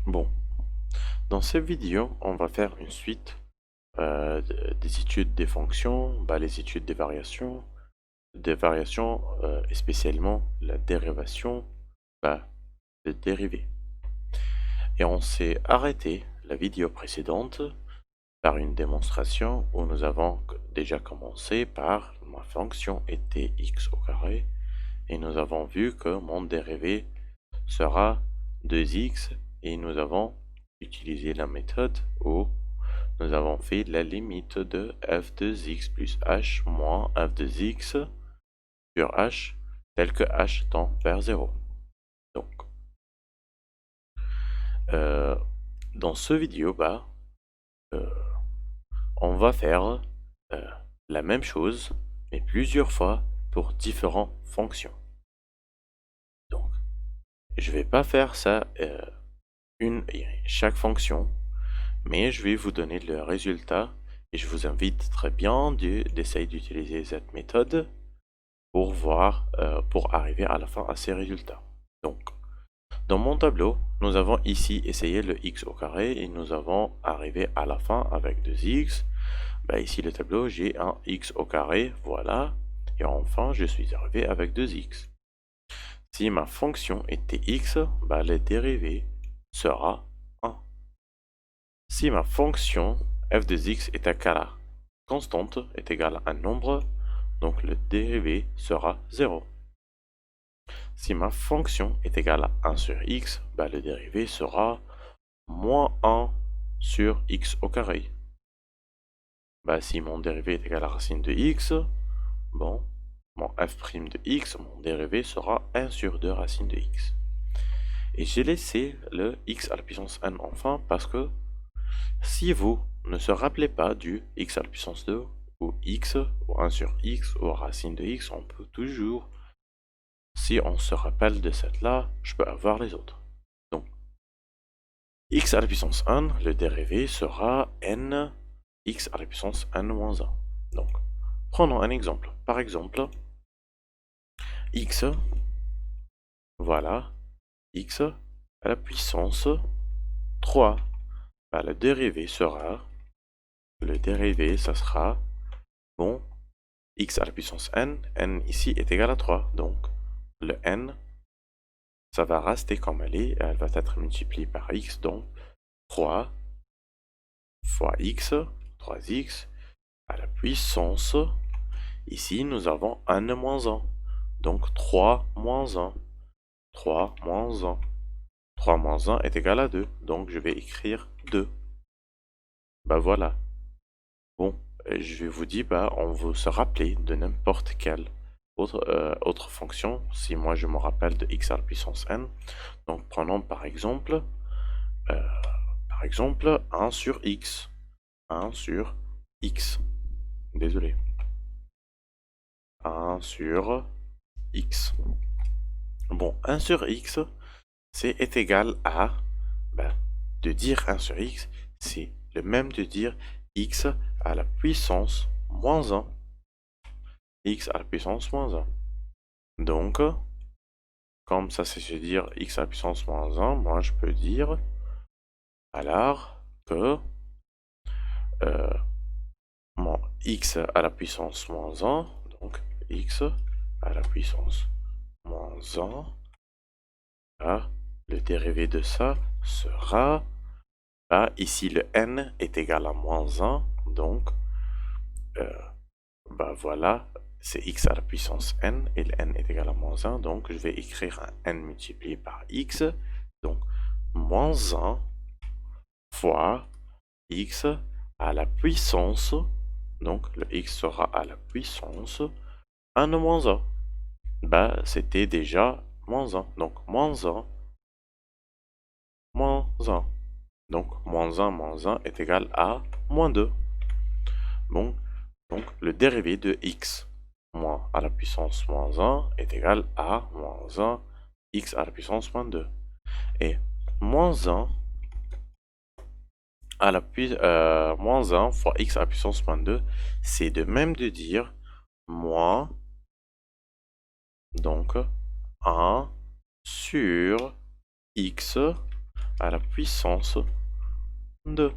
Bon, dans cette vidéo, on va faire une suite des études des fonctions, les études des variations et spécialement la dérivation de dérivées. Et on s'est arrêté la vidéo précédente par une démonstration où nous avons déjà commencé par ma fonction était x au carré et nous avons vu que mon dérivé sera 2x et nous avons utilisé la méthode où nous avons fait la limite de f de x plus h moins f de x sur h tel que h tend vers 0. Donc, euh, dans ce vidéo, euh, on va faire euh, la même chose, mais plusieurs fois pour différentes fonctions. Donc, je vais pas faire ça chaque fonction, mais je vais vous donner le résultat et je vous invite très bien d'essayer d'utiliser cette méthode pour voir, pour arriver à la fin à ces résultats. Donc, dans mon tableau, nous avons ici essayé le x au carré et nous avons arrivé à la fin avec 2x. Ici, le tableau, j'ai un x au carré, voilà. Et enfin, je suis arrivé avec 2x. Si ma fonction était x, le dérivé sera 1. Si ma fonction f de x est égale à constante, est égale à un nombre, donc le dérivé sera 0. Si ma fonction est égale à 1 sur x, le dérivé sera moins 1 sur x au carré. Si mon dérivé est égal à racine de x, bon, mon f' de x, mon dérivé sera 1 sur 2 racine de x. Et j'ai laissé le x à la puissance n enfin parce que si vous ne se rappelez pas du x à la puissance 2 ou x ou 1 sur x ou racine de x, on peut toujours, si on se rappelle de cette là, je peux avoir les autres. Donc, x à la puissance 1, le dérivé sera n x à la puissance n moins 1. Donc, prenons un exemple. Par exemple, x, voilà, x à la puissance 3. Le dérivé sera, ça sera, bon, x à la puissance n, n ici est égal à 3. Donc, le n, ça va rester comme elle va être multipliée par x, donc 3 fois x, 3x, à la puissance, ici nous avons 1 moins 1, donc 3 moins 1, 3 moins 1, 3 moins 1 est égal à 2, donc je vais écrire 2. Voilà. Bon, je vais vous dire, on veut se rappeler de n'importe quelle autre fonction, si moi je me rappelle de x à la puissance n. Donc prenons par exemple 1 sur x. 1 sur x. Désolé. 1 sur x. Bon, 1 sur x, est égal à, de dire 1 sur x, c'est le même de dire x à la puissance moins 1. X à la puissance moins 1. Donc, comme ça c'est se dire x à la puissance moins 1, moi je peux dire alors que mon x à la puissance moins 1, donc x à la puissance moins 1, le dérivé de ça sera, ici le n est égal à moins 1, donc voilà, c'est x à la puissance n, et le n est égal à moins 1, donc je vais écrire un n multiplié par x, donc moins 1 fois x à la puissance, donc le x sera à la puissance 1 moins 1. C'était déjà moins 1, donc moins 1, moins 1. Donc moins 1 est égal à moins 2. Bon, donc le dérivé de x moins à la puissance moins 1 est égal à moins 1 x à la puissance moins 2. Et moins 1 à la moins 1 fois x à la puissance moins 2, c'est de même de dire moins, donc 1 sur x à la puissance 2.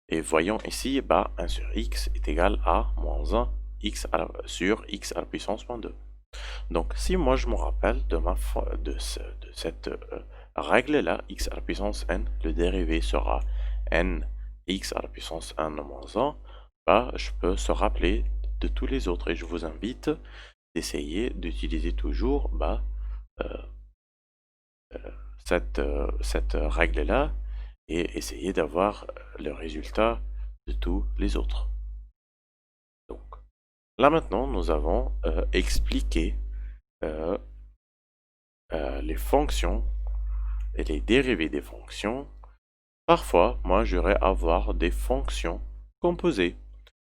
Et voyons ici, 1 sur x est égal à moins 1 sur x à la puissance moins 2. Donc, si moi je me rappelle de cette règle-là, x à la puissance n, le dérivé sera n x à la puissance 1 moins 1, je peux se rappeler de tous les autres. Et je vous invite d'essayer d'utiliser toujours cette règle-là et essayer d'avoir le résultat de tous les autres. Donc, là maintenant, nous avons expliqué les fonctions et les dérivés des fonctions. Parfois, moi, j'aurais avoir des fonctions composées.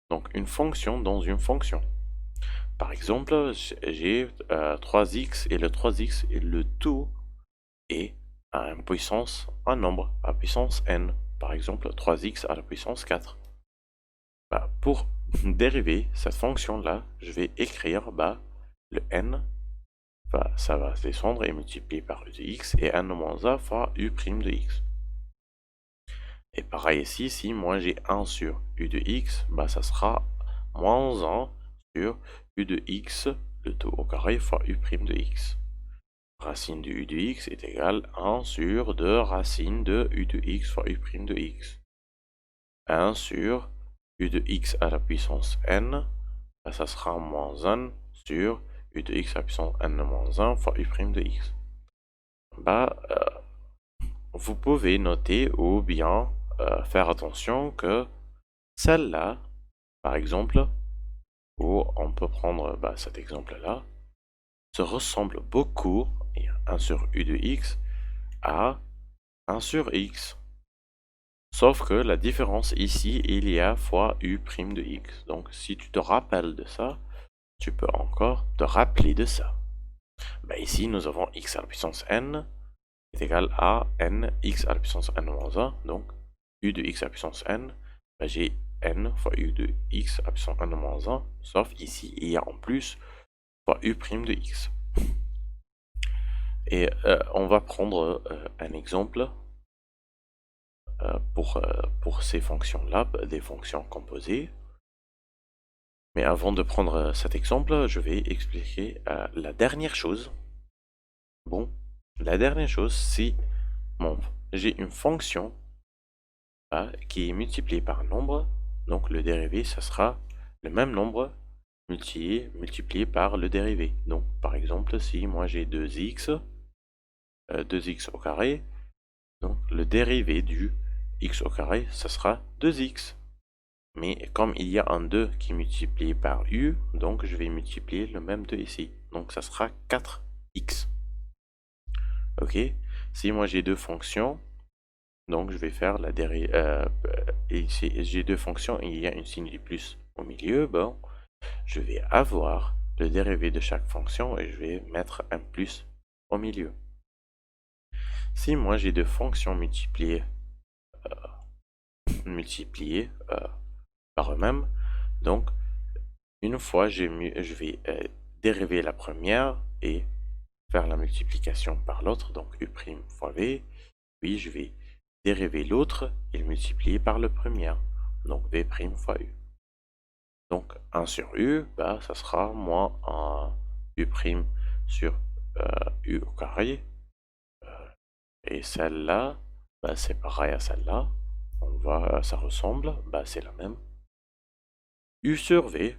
Donc, une fonction dans une fonction. Par exemple, j'ai 3x et le 3x et le tout est à une puissance, un nombre à puissance n. Par exemple, 3x à la puissance 4. Pour dériver cette fonction-là, je vais écrire le n, ça va se descendre et multiplier par u de x et n moins 1 fois u' de x. Et pareil ici, si moi j'ai 1 sur u de x, ça sera moins 1 sur u de x, le tout au carré, fois u' de x. Racine de u de x est égale à 1 sur 2 racine de u de x fois u' de x. 1 sur u de x à la puissance n, ça sera moins 1 sur u de x à la puissance n moins 1 fois u' de x. Vous pouvez noter ou bien faire attention que celle-là, par exemple, ou on peut prendre cet exemple-là, se ressemble beaucoup, 1 sur u de x, à 1 sur x. Sauf que la différence ici, il y a fois u' de x. Donc si tu te rappelles de ça, tu peux encore te rappeler de ça. Ici, nous avons x à la puissance n est égal à n x à la puissance n moins 1. Donc u de x à la puissance n, j'ai n fois u de x à la puissance n moins 1. Sauf ici, il y a en plus fois u' de x. Et on va prendre un exemple pour ces fonctions-là, des fonctions composées. Mais avant de prendre cet exemple, je vais expliquer la dernière chose. Bon, la dernière chose, c'est j'ai une fonction qui est multipliée par un nombre. Donc le dérivé, ça sera le même nombre multiplié par le dérivé. Donc par exemple, si moi j'ai 2x, 2x au carré, donc le dérivé du x au carré, ça sera 2x. Mais comme il y a un 2 qui est multiplié par u, donc je vais multiplier le même 2 ici. Donc ça sera 4x. Ok? Si moi j'ai deux fonctions, donc je vais faire la dérivée. Ici j'ai deux fonctions et il y a une signe du plus au milieu. Bon, je vais avoir le dérivé de chaque fonction et je vais mettre un plus au milieu. Si moi j'ai deux fonctions multipliées par eux-mêmes, donc une fois je vais dériver la première et faire la multiplication par l'autre, donc u' fois v, puis je vais dériver l'autre et le multiplier par le premier, donc v' fois u. Donc 1 sur u, ça sera moins un u' sur u au carré. Et celle-là, c'est pareil à celle-là. Ça ressemble, c'est la même. U sur v,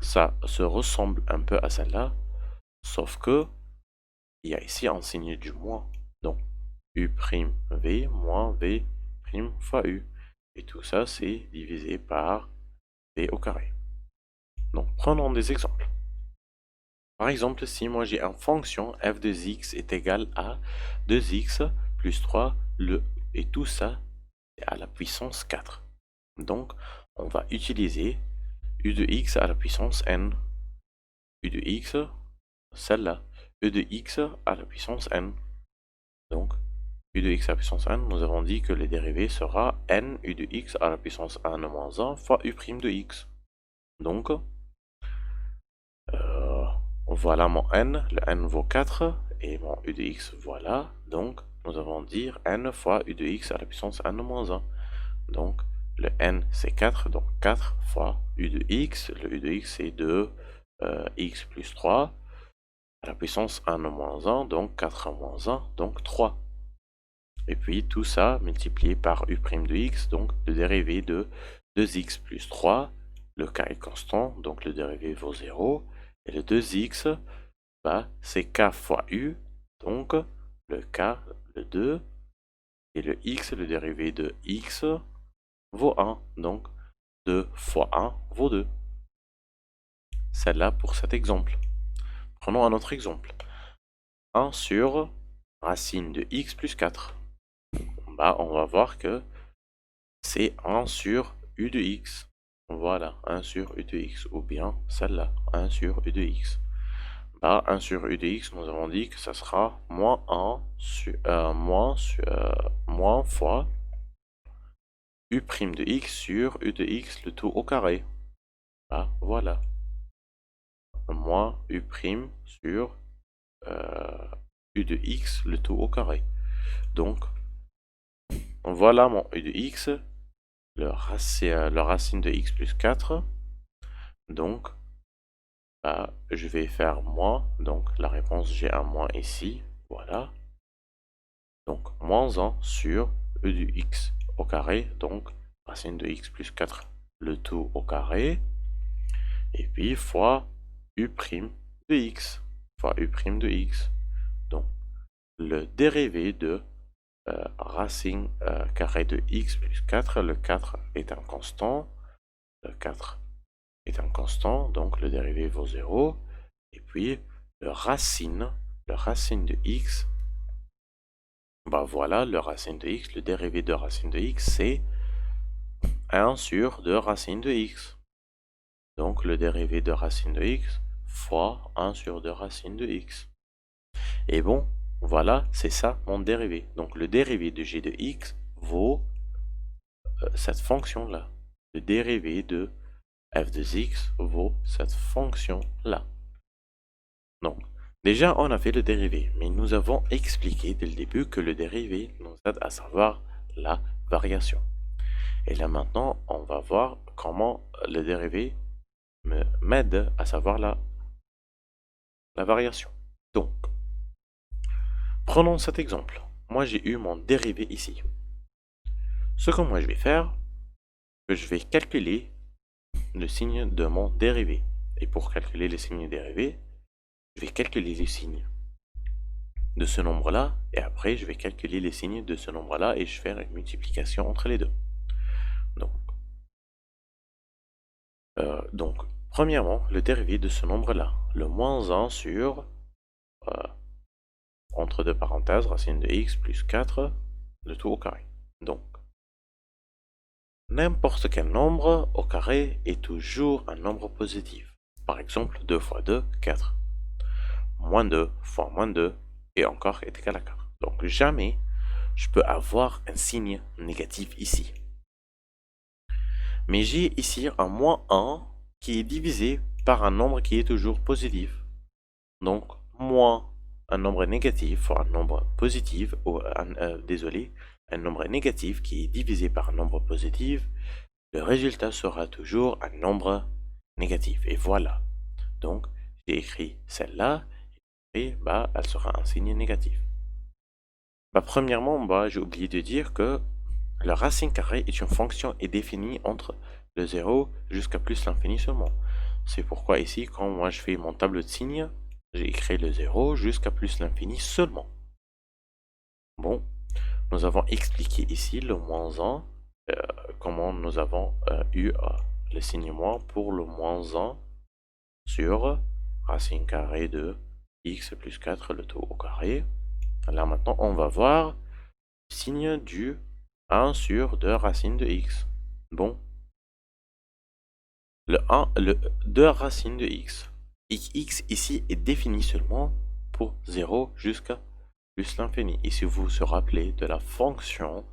ça se ressemble un peu à celle-là, sauf que il y a ici un signe du moins. Donc u'v moins v' fois u. Et tout ça, c'est divisé par v au carré. Donc prenons des exemples. Par exemple, si moi j'ai une fonction f de x est égal à 2x plus 3, et tout ça est à la puissance 4. Donc, on va utiliser u de x à la puissance n. U de x, celle-là. U de x à la puissance n. Donc, u de x à la puissance n, nous avons dit que le dérivé sera n u de x à la puissance n moins 1 fois u' de x. Donc, voilà mon n, le n vaut 4, et mon u de x, voilà. Donc, nous allons dire n fois u de x à la puissance n moins 1. Donc, le n, c'est 4, donc 4 fois u de x. Le u de x, c'est 2 x plus 3 à la puissance n moins 1, donc 4 moins 1, donc 3. Et puis, tout ça multiplié par u' de x, donc le dérivé de 2x plus 3. Le k est constant, donc le dérivé vaut 0. Et le 2x, bah, c'est k fois u, donc le k, le 2, et le x, le dérivé de x, vaut 1. Donc 2 fois 1 vaut 2. Celle-là pour cet exemple. Prenons un autre exemple. 1 sur racine de x plus 4. Bah, on va voir que c'est 1 sur u de x. Voilà, 1 sur u de x. Ou bien celle-là, 1 sur u de x. Bah, 1 sur u de x, nous avons dit que ça sera moins 1 moins fois u' de x sur u de x, le tout au carré. Ah, voilà. Moins u' sur u de x, le tout au carré. Donc, voilà mon u de x, le racine de x plus 4. Donc, je vais faire moins. Donc, la réponse, j'ai un moins ici. Voilà. Donc, moins 1 sur u de x au carré. Donc, racine de x plus 4, le tout au carré. Et puis, fois u' de x. Fois u' de x. Donc, le dérivé de racine carré de x plus 4. Le 4 est un constant. Le 4 est un constant, donc le dérivé vaut 0. Et puis, le racine de x, bah voilà, le racine de x, le dérivé de racine de x, c'est 1 sur 2 racine de x. Donc, le dérivé de racine de x fois 1 sur 2 racine de x. Et bon, voilà, c'est ça mon dérivé. Donc, le dérivé de g de x vaut cette fonction-là. Le dérivé de f de x vaut cette fonction-là. Donc, déjà, on a fait le dérivé, mais nous avons expliqué dès le début que le dérivé nous aide à savoir la variation. Et là maintenant, on va voir comment le dérivé m'aide à savoir la variation. Donc, prenons cet exemple. Moi, j'ai eu mon dérivé ici. Ce que moi je vais faire, je vais calculer le signe de mon dérivé. Et pour calculer le signe dérivé, je vais calculer les signes de ce nombre-là, et après je vais calculer les signes de ce nombre-là, et je vais faire une multiplication entre les deux. Donc premièrement, le dérivé de ce nombre-là, le moins 1 sur, entre deux parenthèses, racine de x plus 4, le tout au carré. Donc, n'importe quel nombre au carré est toujours un nombre positif. Par exemple, 2 fois 2, 4. Moins 2 fois moins 2, et encore est égal à 4. Donc jamais je peux avoir un signe négatif ici. Mais j'ai ici un moins 1 qui est divisé par un nombre qui est toujours positif. Donc, moins un nombre négatif fois un nombre positif, ou un nombre négatif qui est divisé par un nombre positif, le résultat sera toujours un nombre négatif. Et voilà. Donc, j'ai écrit celle-là, et elle sera un signe négatif. Premièrement, j'ai oublié de dire que la racine carrée est une fonction et définie entre le 0 jusqu'à plus l'infini seulement. C'est pourquoi ici, quand moi je fais mon tableau de signes, j'ai écrit le 0 jusqu'à plus l'infini seulement. Bon, nous avons expliqué ici le moins 1, comment nous avons eu le signe moins pour le moins 1 sur racine carrée de x plus 4, le tout au carré. Là maintenant, on va voir le signe du 1 sur 2 racines de x. Bon, le 2 racines de x. X ici est défini seulement pour 0 jusqu'à plus l'infini. Et si vous vous rappelez de la fonction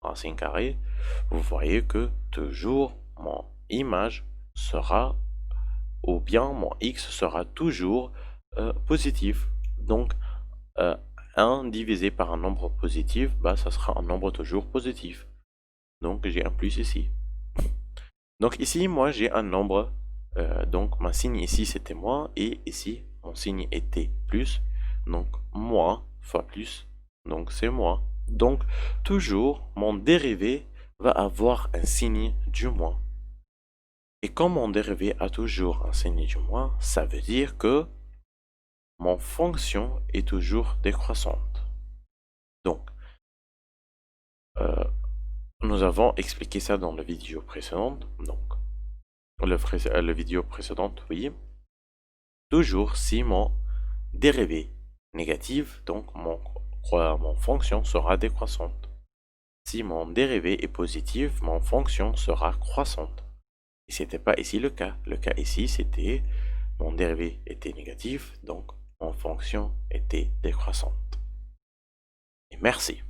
racine carrée, vous voyez que toujours mon image sera, ou bien mon x sera toujours positif. Donc, 1 divisé par un nombre positif, bah, ça sera un nombre toujours positif. Donc j'ai un plus ici. Donc ici, moi j'ai un nombre, donc mon signe ici c'était moins, et ici mon signe était plus. Donc moins fois plus, donc c'est moins. Donc toujours mon dérivé va avoir un signe du moins. Et comme mon dérivé a toujours un signe du moins, ça veut dire que mon fonction est toujours décroissante. Donc, euh, nous avons expliqué ça dans la vidéo précédente. Donc, la vidéo précédente, oui. Toujours si mon dérivé négatif, donc mon fonction sera décroissante. Si mon dérivé est positif, mon fonction sera croissante. Et ce n'était pas ici le cas. Le cas ici, c'était mon dérivé était négatif, donc mon fonction était décroissante. Et merci.